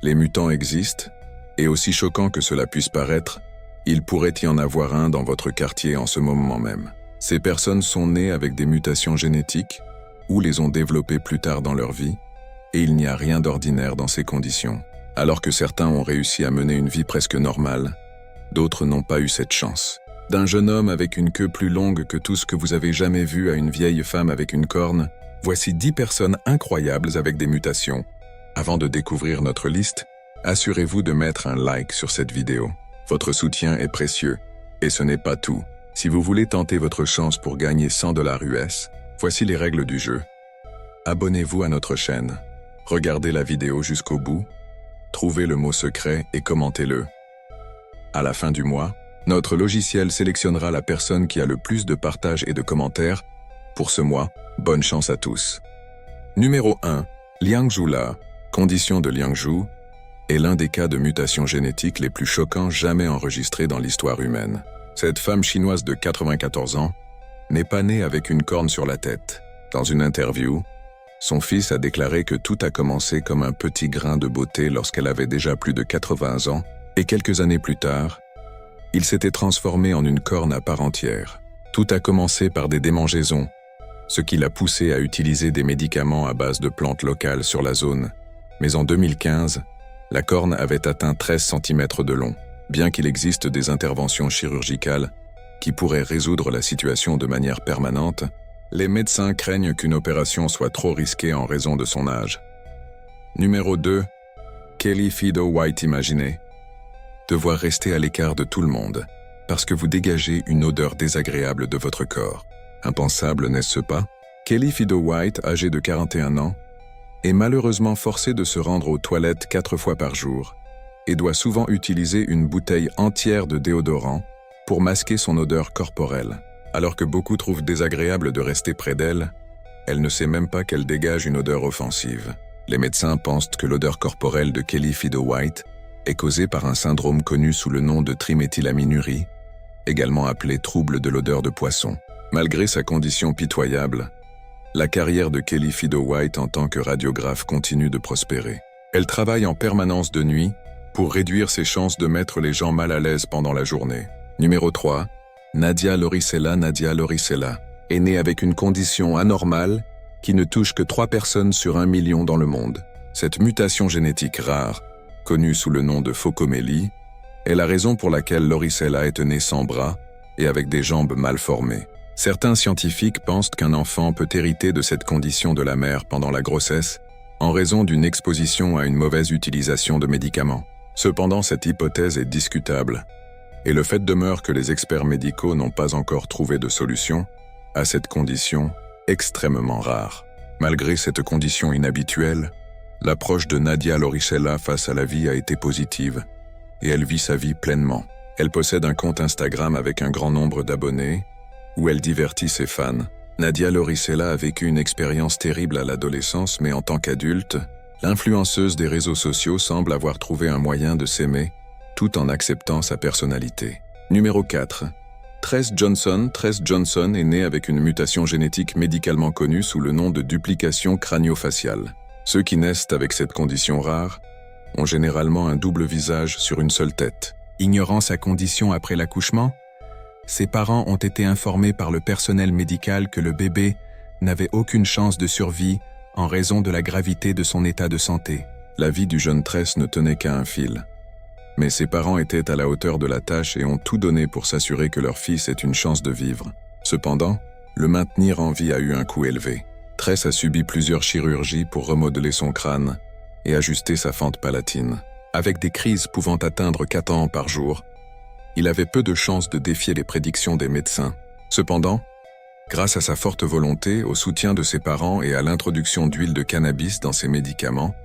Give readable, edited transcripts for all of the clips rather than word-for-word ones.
Les mutants existent, et aussi choquant que cela puisse paraître, il pourrait y en avoir un dans votre quartier en ce moment même. Ces personnes sont nées avec des mutations génétiques ou les ont développées plus tard dans leur vie, et il n'y a rien d'ordinaire dans ces conditions. Alors que certains ont réussi à mener une vie presque normale, d'autres n'ont pas eu cette chance. D'un jeune homme avec une queue plus longue que tout ce que vous avez jamais vu à une vieille femme avec une corne, voici 10 personnes incroyables avec des mutations. Avant de découvrir notre liste, assurez-vous de mettre un like sur cette vidéo. Votre soutien est précieux, et ce n'est pas tout. Si vous voulez tenter votre chance pour gagner 100 $ US, voici les règles du jeu. Abonnez-vous à notre chaîne, regardez la vidéo jusqu'au bout, trouvez le mot secret et commentez-le. À la fin du mois, notre logiciel sélectionnera la personne qui a le plus de partages et de commentaires. Pour ce mois, bonne chance à tous. Numéro 1. Liangzhu La, condition de Liangzhu, est l'un des cas de mutation génétique les plus choquants jamais enregistrés dans l'histoire humaine. Cette femme chinoise de 94 ans n'est pas née avec une corne sur la tête. Dans une interview, son fils a déclaré que tout a commencé comme un petit grain de beauté lorsqu'elle avait déjà plus de 80 ans, et quelques années plus tard, il s'était transformé en une corne à part entière. Tout a commencé par des démangeaisons, ce qui l'a poussé à utiliser des médicaments à base de plantes locales sur la zone. Mais en 2015, la corne avait atteint 13 cm de long. Bien qu'il existe des interventions chirurgicales qui pourraient résoudre la situation de manière permanente, les médecins craignent qu'une opération soit trop risquée en raison de son âge. Numéro 2. Kelly Fido White. Imaginez devoir rester à l'écart de tout le monde parce que vous dégagez une odeur désagréable de votre corps. Impensable, n'est-ce pas? Kelly Fido White, âgée de 41 ans, est malheureusement forcée de se rendre aux toilettes 4 fois par jour et doit souvent utiliser une bouteille entière de déodorant pour masquer son odeur corporelle. Alors que beaucoup trouvent désagréable de rester près d'elle, elle ne sait même pas qu'elle dégage une odeur offensive. Les médecins pensent que l'odeur corporelle de Kelly Fido White est causée par un syndrome connu sous le nom de triméthylaminurie, également appelé trouble de l'odeur de poisson. Malgré sa condition pitoyable, la carrière de Kelly Fido White en tant que radiographe continue de prospérer. Elle travaille en permanence de nuit pour réduire ses chances de mettre les gens mal à l'aise pendant la journée. Numéro 3. Nadia Lauricella. Nadia Lauricella est née avec une condition anormale qui ne touche que 3 personnes sur 1 million dans le monde. Cette mutation génétique rare, connue sous le nom de phocomélie, est la raison pour laquelle Lauricella est née sans bras et avec des jambes mal formées. Certains scientifiques pensent qu'un enfant peut hériter de cette condition de la mère pendant la grossesse en raison d'une exposition à une mauvaise utilisation de médicaments. Cependant, cette hypothèse est discutable, et le fait demeure que les experts médicaux n'ont pas encore trouvé de solution à cette condition extrêmement rare. Malgré cette condition inhabituelle, l'approche de Nadia Lauricella face à la vie a été positive, et elle vit sa vie pleinement. Elle possède un compte Instagram avec un grand nombre d'abonnés, où elle divertit ses fans. Nadia Lauricella a vécu une expérience terrible à l'adolescence, mais en tant qu'adulte, l'influenceuse des réseaux sociaux semble avoir trouvé un moyen de s'aimer, tout en acceptant sa personnalité. Numéro 4. Tress Johnson. Tress Johnson est née avec une mutation génétique médicalement connue sous le nom de duplication crânio-faciale. Ceux qui naissent avec cette condition rare ont généralement un double visage sur une seule tête. Ignorant sa condition après l'accouchement, ses parents ont été informés par le personnel médical que le bébé n'avait aucune chance de survie en raison de la gravité de son état de santé. La vie du jeune Tress ne tenait qu'à un fil. Mais ses parents étaient à la hauteur de la tâche et ont tout donné pour s'assurer que leur fils ait une chance de vivre. Cependant, le maintenir en vie a eu un coût élevé. Tress a subi plusieurs chirurgies pour remodeler son crâne et ajuster sa fente palatine. Avec des crises pouvant atteindre 4 ans par jour, il avait peu de chances de défier les prédictions des médecins. Cependant, grâce à sa forte volonté, au soutien de ses parents et à l'introduction d'huile de cannabis dans ses médicaments,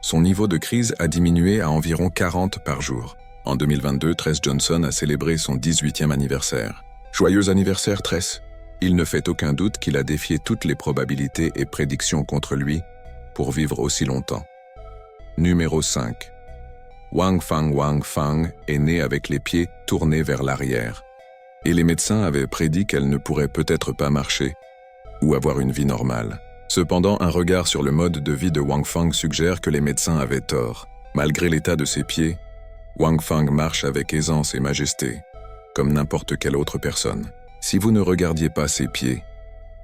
son niveau de crise a diminué à environ 40 par jour. En 2022, Tress Johnson a célébré son 18e anniversaire. Joyeux anniversaire, Tress! Il ne fait aucun doute qu'il a défié toutes les probabilités et prédictions contre lui pour vivre aussi longtemps. Numéro 5. Wang Fang. Wang Fang est née avec les pieds tournés vers l'arrière, et les médecins avaient prédit qu'elle ne pourrait peut-être pas marcher ou avoir une vie normale. Cependant, un regard sur le mode de vie de Wang Fang suggère que les médecins avaient tort. Malgré l'état de ses pieds, Wang Feng marche avec aisance et majesté, comme n'importe quelle autre personne. Si vous ne regardiez pas ses pieds,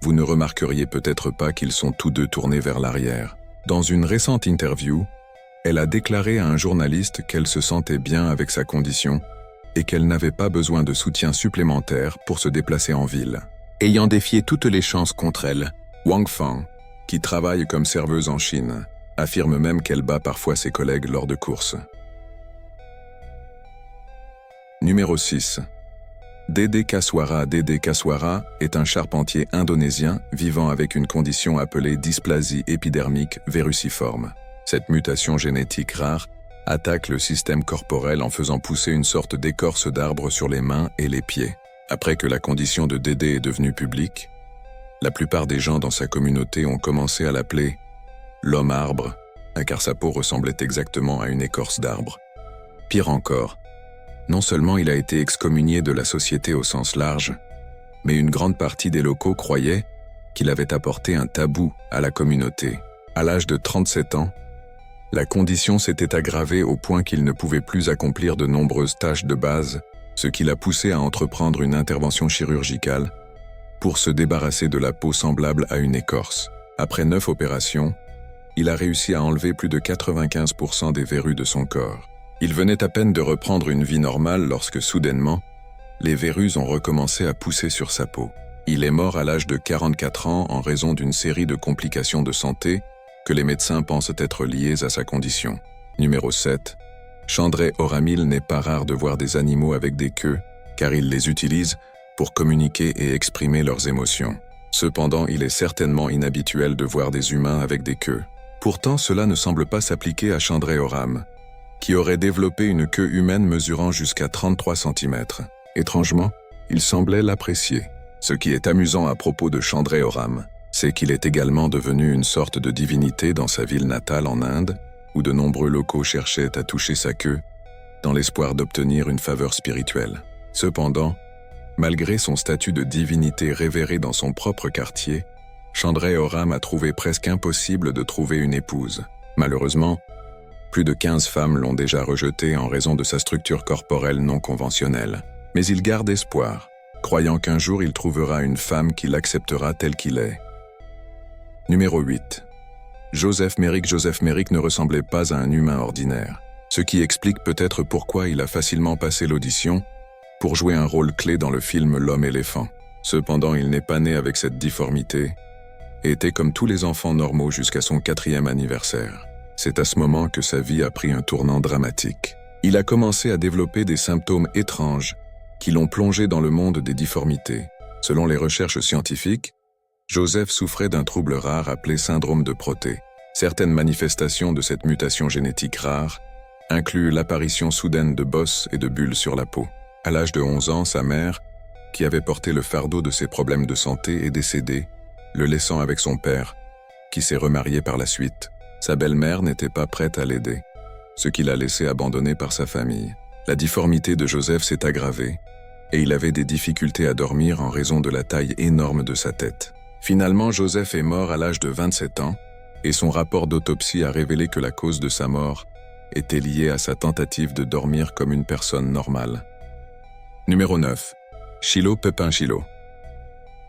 vous ne remarqueriez peut-être pas qu'ils sont tous deux tournés vers l'arrière. Dans une récente interview, elle a déclaré à un journaliste qu'elle se sentait bien avec sa condition et qu'elle n'avait pas besoin de soutien supplémentaire pour se déplacer en ville. Ayant défié toutes les chances contre elle, Wang Feng, qui travaille comme serveuse en Chine, affirme même qu'elle bat parfois ses collègues lors de courses. Numéro 6. Dede Kaswara. Dede Kaswara est un charpentier indonésien vivant avec une condition appelée dysplasie épidermique vérruciforme. Cette mutation génétique rare attaque le système corporel en faisant pousser une sorte d'écorce d'arbre sur les mains et les pieds. Après que la condition de Dede est devenue publique, la plupart des gens dans sa communauté ont commencé à l'appeler « l'homme-arbre », car sa peau ressemblait exactement à une écorce d'arbre. Pire encore, non seulement il a été excommunié de la société au sens large, mais une grande partie des locaux croyaient qu'il avait apporté un tabou à la communauté. À l'âge de 37 ans, la condition s'était aggravée au point qu'il ne pouvait plus accomplir de nombreuses tâches de base, ce qui l'a poussé à entreprendre une intervention chirurgicale pour se débarrasser de la peau semblable à une écorce. Après 9 opérations, il a réussi à enlever plus de 95% des verrues de son corps. Il venait à peine de reprendre une vie normale lorsque soudainement, les verrues ont recommencé à pousser sur sa peau. Il est mort à l'âge de 44 ans en raison d'une série de complications de santé que les médecins pensent être liées à sa condition. Numéro 7. Chandray Oramil. N'est pas rare de voir des animaux avec des queues, car ils les utilisent pour communiquer et exprimer leurs émotions. Cependant, il est certainement inhabituel de voir des humains avec des queues. Pourtant, cela ne semble pas s'appliquer à Chandray Oram, qui aurait développé une queue humaine mesurant jusqu'à 33 cm. Étrangement, il semblait l'apprécier. Ce qui est amusant à propos de Chandray Oram, c'est qu'il est également devenu une sorte de divinité dans sa ville natale en Inde, où de nombreux locaux cherchaient à toucher sa queue, dans l'espoir d'obtenir une faveur spirituelle. Cependant, malgré son statut de divinité révérée dans son propre quartier, Chandray Oram a trouvé presque impossible de trouver une épouse. Malheureusement, plus de 15 femmes l'ont déjà rejeté en raison de sa structure corporelle non conventionnelle. Mais il garde espoir, croyant qu'un jour il trouvera une femme qui l'acceptera tel qu'il est. Numéro 8. Joseph Merrick. Joseph Merrick ne ressemblait pas à un humain ordinaire, ce qui explique peut-être pourquoi il a facilement passé l'audition pour jouer un rôle clé dans le film L'Homme-éléphant. Cependant, il n'est pas né avec cette difformité et était comme tous les enfants normaux jusqu'à son 4e anniversaire. C'est à ce moment que sa vie a pris un tournant dramatique. Il a commencé à développer des symptômes étranges qui l'ont plongé dans le monde des difformités. Selon les recherches scientifiques, Joseph souffrait d'un trouble rare appelé syndrome de Proté. Certaines manifestations de cette mutation génétique rare incluent l'apparition soudaine de bosses et de bulles sur la peau. À l'âge de 11 ans, sa mère, qui avait porté le fardeau de ses problèmes de santé, est décédée, le laissant avec son père, qui s'est remarié par la suite. Sa belle-mère n'était pas prête à l'aider, ce qui l'a laissé abandonné par sa famille. La difformité de Joseph s'est aggravée, et il avait des difficultés à dormir en raison de la taille énorme de sa tête. Finalement, Joseph est mort à l'âge de 27 ans, et son rapport d'autopsie a révélé que la cause de sa mort était liée à sa tentative de dormir comme une personne normale. Numéro 9. Shiloh Pepin. Shiloh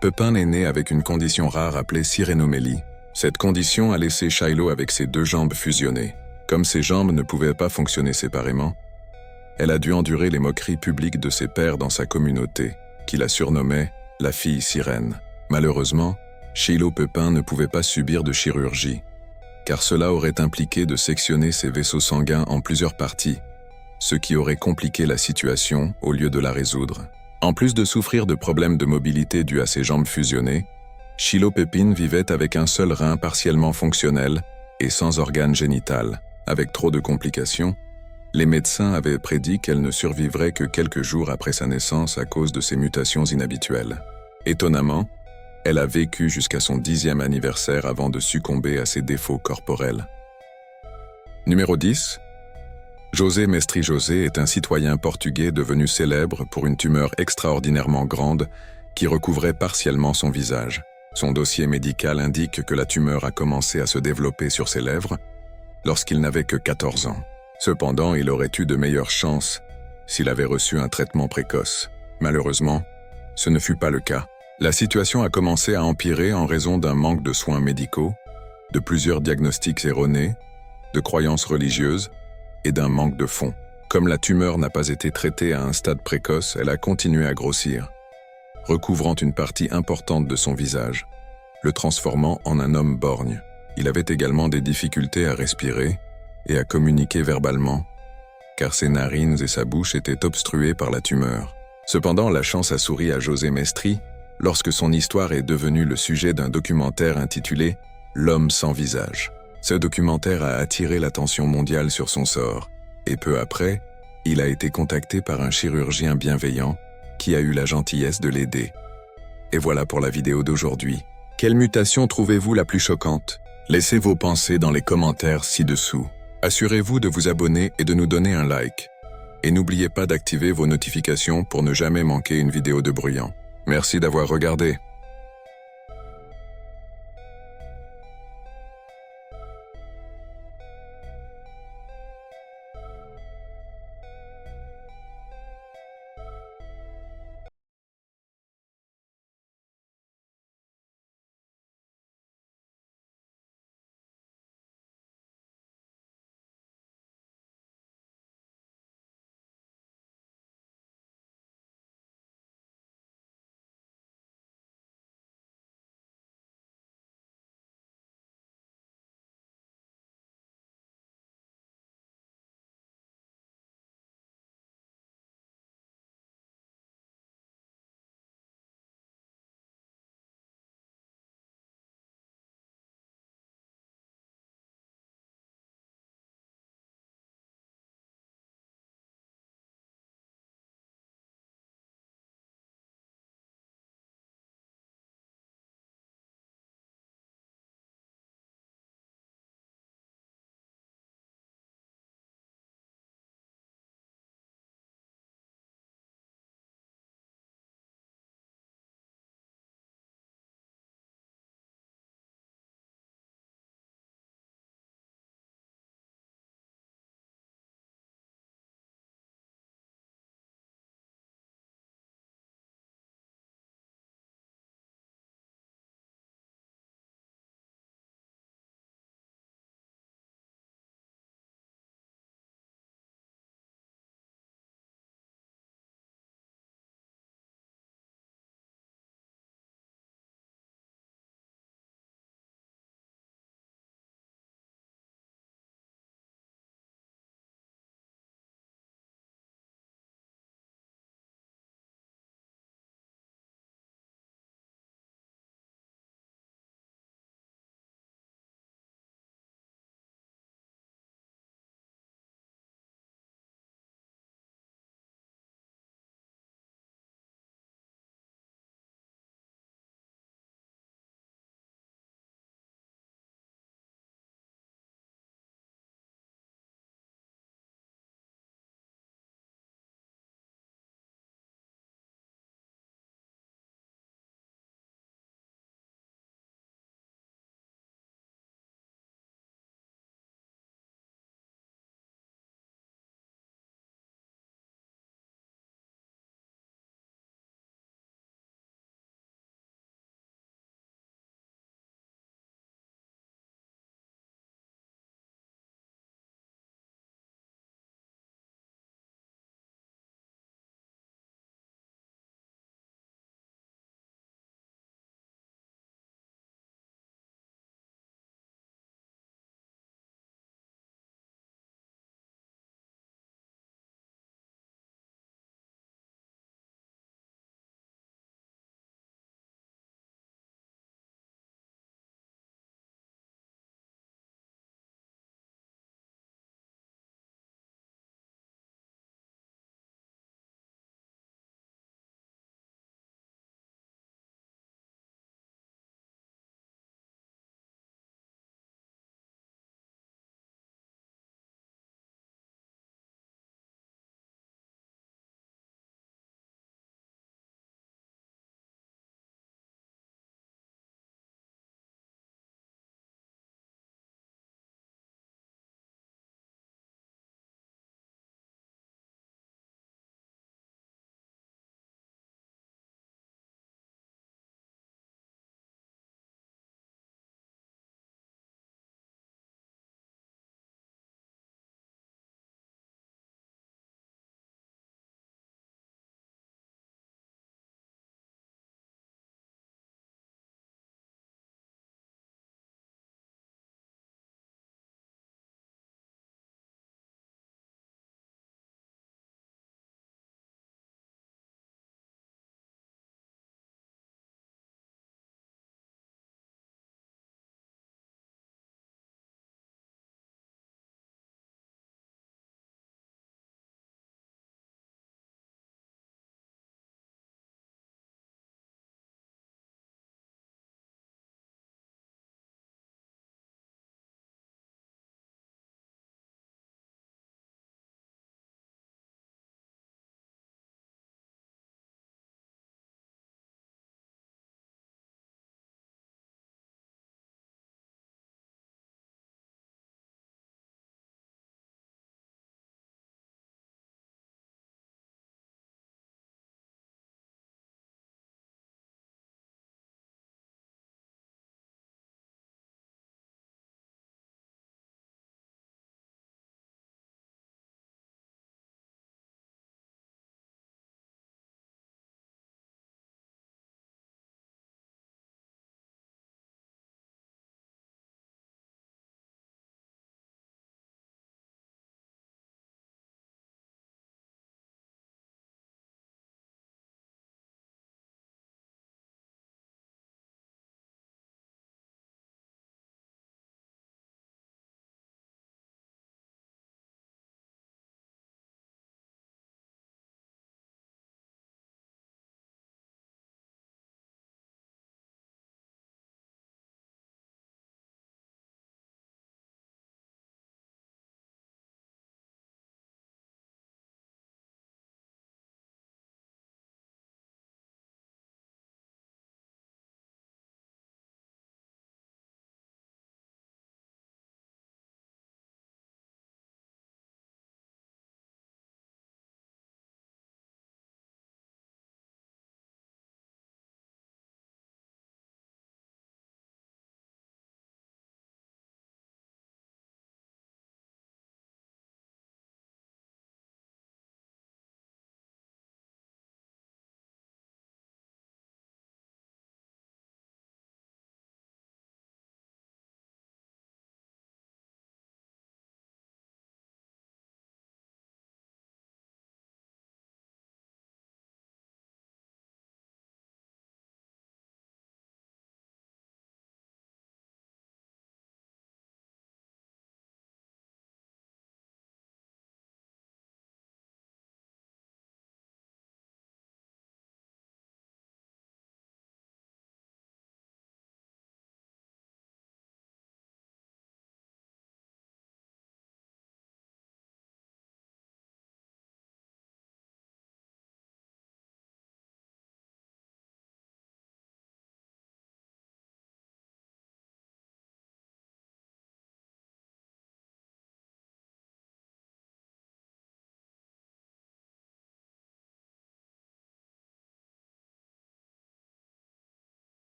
Pepin est né avec une condition rare appelée sirénomélie. Cette condition a laissé Shiloh avec ses 2 jambes fusionnées. Comme ses jambes ne pouvaient pas fonctionner séparément, elle a dû endurer les moqueries publiques de ses pairs dans sa communauté, qui la surnommaient « la fille sirène ». Malheureusement, Shiloh Pepin ne pouvait pas subir de chirurgie, car cela aurait impliqué de sectionner ses vaisseaux sanguins en plusieurs parties, ce qui aurait compliqué la situation au lieu de la résoudre. En plus de souffrir de problèmes de mobilité dus à ses jambes fusionnées, Shiloh Pepin vivait avec un seul rein partiellement fonctionnel et sans organe génital. Avec trop de complications, les médecins avaient prédit qu'elle ne survivrait que quelques jours après sa naissance à cause de ces mutations inhabituelles. Étonnamment, elle a vécu jusqu'à son 10e anniversaire avant de succomber à ses défauts corporels. Numéro 10. José Mestre. José est un citoyen portugais devenu célèbre pour une tumeur extraordinairement grande qui recouvrait partiellement son visage. Son dossier médical indique que la tumeur a commencé à se développer sur ses lèvres lorsqu'il n'avait que 14 ans. Cependant, il aurait eu de meilleures chances s'il avait reçu un traitement précoce. Malheureusement, ce ne fut pas le cas. La situation a commencé à empirer en raison d'un manque de soins médicaux, de plusieurs diagnostics erronés, de croyances religieuses et d'un manque de fonds. Comme la tumeur n'a pas été traitée à un stade précoce, elle a continué à grossir, recouvrant une partie importante de son visage, le transformant en un homme borgne. Il avait également des difficultés à respirer et à communiquer verbalement, car ses narines et sa bouche étaient obstruées par la tumeur. Cependant, la chance a souri à José Mestri lorsque son histoire est devenue le sujet d'un documentaire intitulé « L'homme sans visage ». Ce documentaire a attiré l'attention mondiale sur son sort, et peu après, il a été contacté par un chirurgien bienveillant qui a eu la gentillesse de l'aider. Et voilà pour la vidéo d'aujourd'hui. Quelle mutation trouvez-vous la plus choquante? Laissez vos pensées dans les commentaires ci-dessous. Assurez-vous de vous abonner et de nous donner un like. Et n'oubliez pas d'activer vos notifications pour ne jamais manquer une vidéo de Bruyant. Merci d'avoir regardé.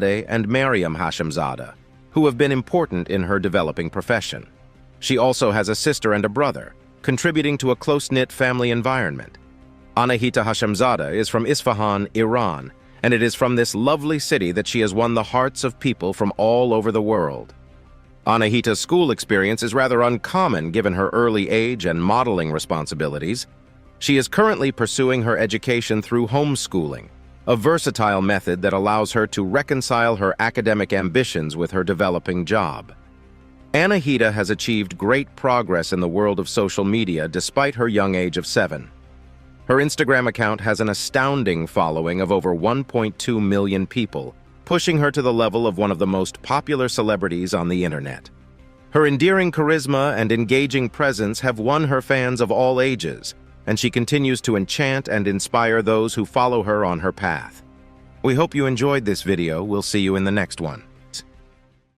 and Maryam Hashemzadeh, who have been important in her developing profession. She also has a sister and a brother, contributing to a close-knit family environment. Anahita Hashemzadeh is from Isfahan, Iran, and it is from this lovely city that she has won the hearts of people from all over the world. Anahita's school experience is rather uncommon given her early age and modeling responsibilities. She is currently pursuing her education through homeschooling, a versatile method that allows her to reconcile her academic ambitions with her developing job. Anahita has achieved great progress in the world of social media despite her young age of 7. Her Instagram account has an astounding following of over 1.2 million people, pushing her to the level of one of the most popular celebrities on the internet. Her endearing charisma and engaging presence have won her fans of all ages, and she continues to enchant and inspire those who follow her on her path. We hope you enjoyed this video. We'll see you in the next one.